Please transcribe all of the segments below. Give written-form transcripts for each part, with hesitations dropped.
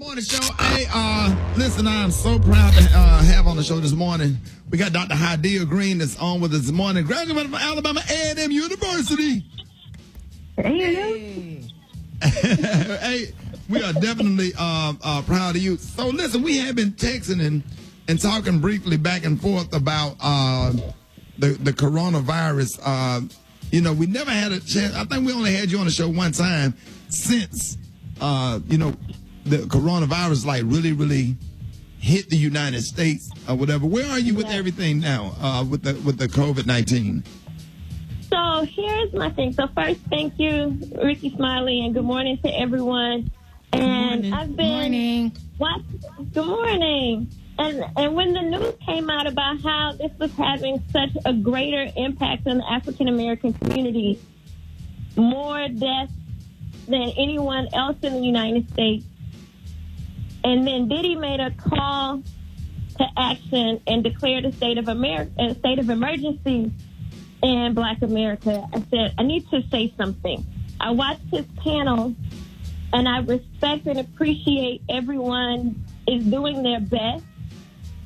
Morning show. Hey, listen, I am so proud to have on the show this morning. We got Dr. Hadiyah Green that's on with us this morning, graduated from Alabama A&M University. Hey. Hey, we are definitely proud of you. So listen, we have been texting and talking briefly back and forth about the coronavirus. We never had a chance. I think we only had you on the show one time since the coronavirus really hit the United States or whatever. Where are you with everything now with the COVID-19? So here's my thing. So first, thank you, Ricky Smiley, and good morning to everyone. And I've been Good morning. And when the news came out about how this was having such a greater impact on the African American community, more deaths than anyone else in the United States, and then Diddy made a call to action and declared a state of emergency in Black America. I said, I need to say something. I watched his panel, and I respect and appreciate everyone is doing their best.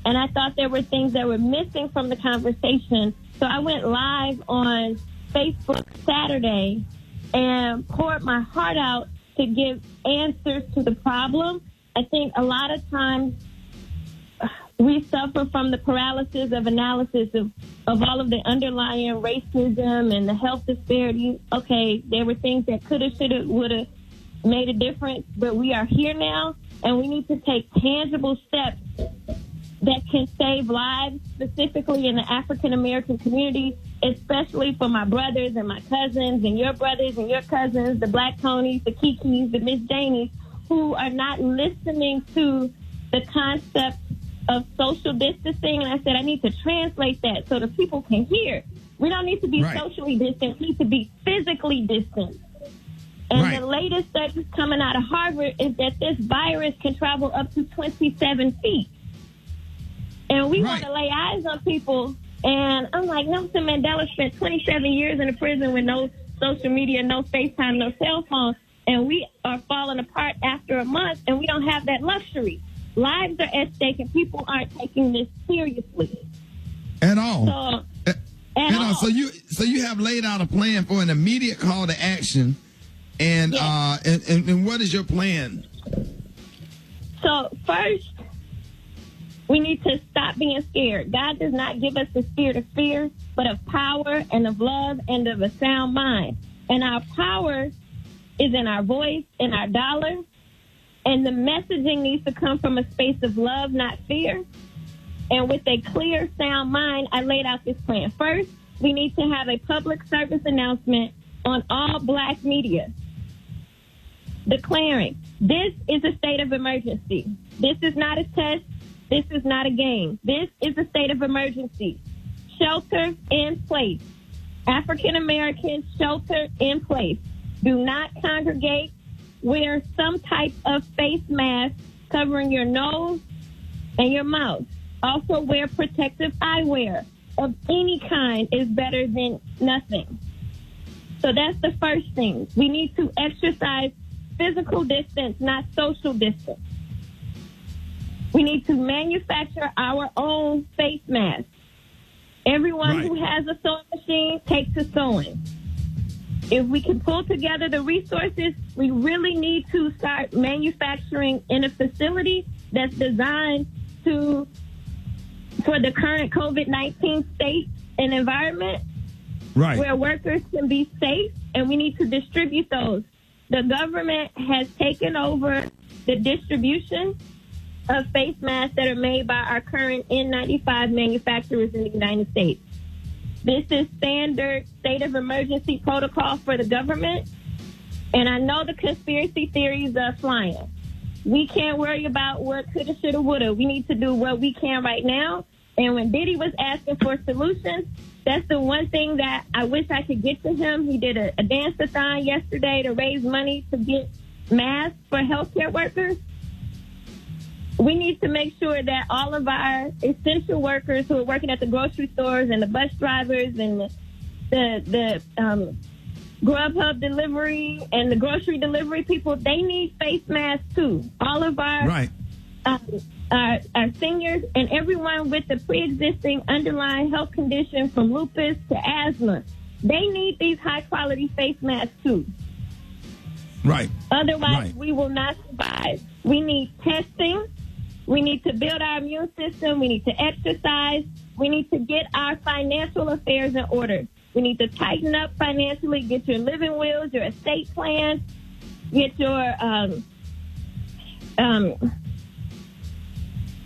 And I thought there were things that were missing from the conversation. So I went live on Facebook Saturday and poured my heart out to give answers to the problem. I think a lot of times we suffer from the paralysis of analysis of all of the underlying racism and the health disparities. Okay, there were things that could have, should have, would have made a difference, but we are here now, and we need to take tangible steps that can save lives, specifically in the African American community, especially for my brothers and my cousins and your brothers and your cousins, the Black Tonys, the Kikis, the Miss Jamies, who are not listening to the concept of social distancing. And I said, I need to translate that so the people can hear. We don't need to be socially distant. We need to be physically distant. And the latest studies coming out of Harvard is that this virus can travel up to 27 feet. And we want to lay eyes on people. And I'm like, Nelson Mandela spent 27 years in a prison with no social media, no FaceTime, no cell phone. And we are falling apart after a month, and we don't have that luxury. Lives are at stake, and people aren't taking this seriously. At all. So you have laid out a plan for an immediate call to action. And and what is your plan? So first, we need to stop being scared. God does not give us the spirit of fear, but of power and of love and of a sound mind. And our power is in our voice, in our dollar. And the messaging needs to come from a space of love, not fear. And with a clear, sound mind, I laid out this plan. First, we need to have a public service announcement on all Black media declaring this is a state of emergency. This is not a test. This is not a game. This is a state of emergency. Shelter in place. African Americans, shelter in place. Do not congregate. Wear some type of face mask covering your nose and your mouth. Also wear protective eyewear of any kind is better than nothing. So that's the first thing. We need to exercise physical distance, not social distance. We need to manufacture our own face masks. Everyone who has a sewing machine takes to sewing. If we can pull together the resources, we really need to start manufacturing in a facility that's designed for the current COVID-19 state and environment, where workers can be safe, and we need to distribute those. The government has taken over the distribution of face masks that are made by our current N95 manufacturers in the United States. This is standard state of emergency protocol for the government. And I know the conspiracy theories are flying. We can't worry about what coulda, shoulda, woulda. We need to do what we can right now. And when Diddy was asking for solutions, that's the one thing that I wish I could get to him. He did a dance-a-thon yesterday to raise money to get masks for healthcare workers. We need to make sure that all of our essential workers who are working at the grocery stores and the bus drivers and the Grubhub delivery and the grocery delivery people, they need face masks too. All of our our seniors and everyone with the pre-existing underlying health condition from lupus to asthma, they need these high-quality face masks too. Right. Otherwise, we will not survive. We need testing. We need to build our immune system. We need to exercise. We need to get our financial affairs in order. We need to tighten up financially, get your living wills, your estate plans, get your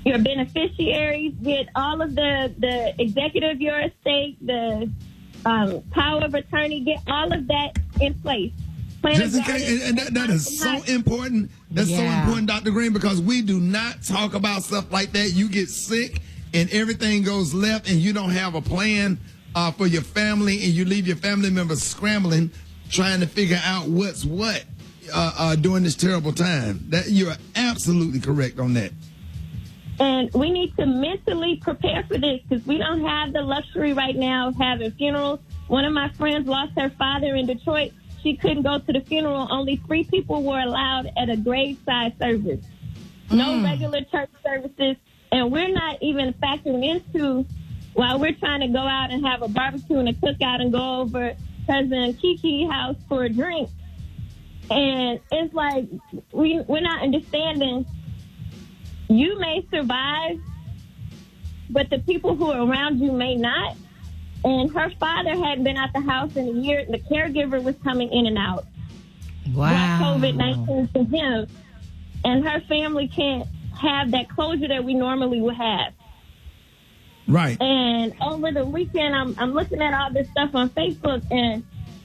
beneficiaries, get all of the executive of your estate, the power of attorney, get all of that in place. Just in case, and that is so important. That's so important, Dr. Green, because we do not talk about stuff like that. You get sick and everything goes left and you don't have a plan for your family, and you leave your family members scrambling, trying to figure out what's what during this terrible time. That you are absolutely correct on that. And we need to mentally prepare for this because we don't have the luxury right now of having funerals. One of my friends lost her father in Detroit. She couldn't go to the funeral. Only 3 people were allowed at a graveside service. No regular church services. And we're not even factoring into, while we're trying to go out and have a barbecue and a cookout and go over Cousin Kiki's house for a drink. And it's like, we're not understanding. You may survive, but the people who are around you may not. And her father hadn't been out the house in a year. The caregiver was coming in and out. Wow. Brought COVID-19 to him. And her family can't have that closure that we normally would have. Right. And over the weekend, I'm looking at all this stuff on Facebook, and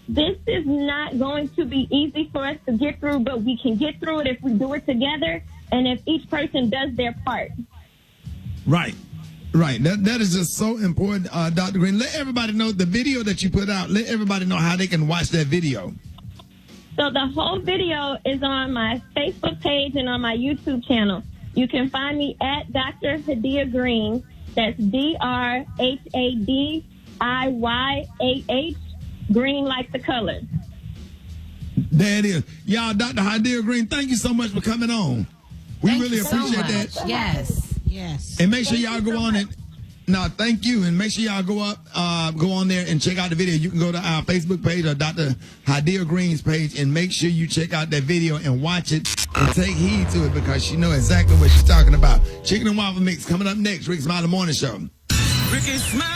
this is not going to be easy for us to get through, but we can get through it if we do it together and if each person does their part. Right. Right. That is just so important, Dr. Green. Let everybody know the video that you put out. Let everybody know how they can watch that video. So the whole video is on my Facebook page and on my YouTube channel. You can find me at Dr. Hadiyah Green. That's DrHadiyah, green like the color. There it is. Y'all, Dr. Hadiyah Green, thank you so much for coming on. We really appreciate that. Yes. And make sure y'all go on and thank you. And make sure y'all go on there and check out the video. You can go to our Facebook page or Dr. Hadiyah Green's page and make sure you check out that video and watch it and take heed to it because she knows exactly what she's talking about. Chicken and waffle mix coming up next. Rick Smiley Morning Show. Ricky Smiley.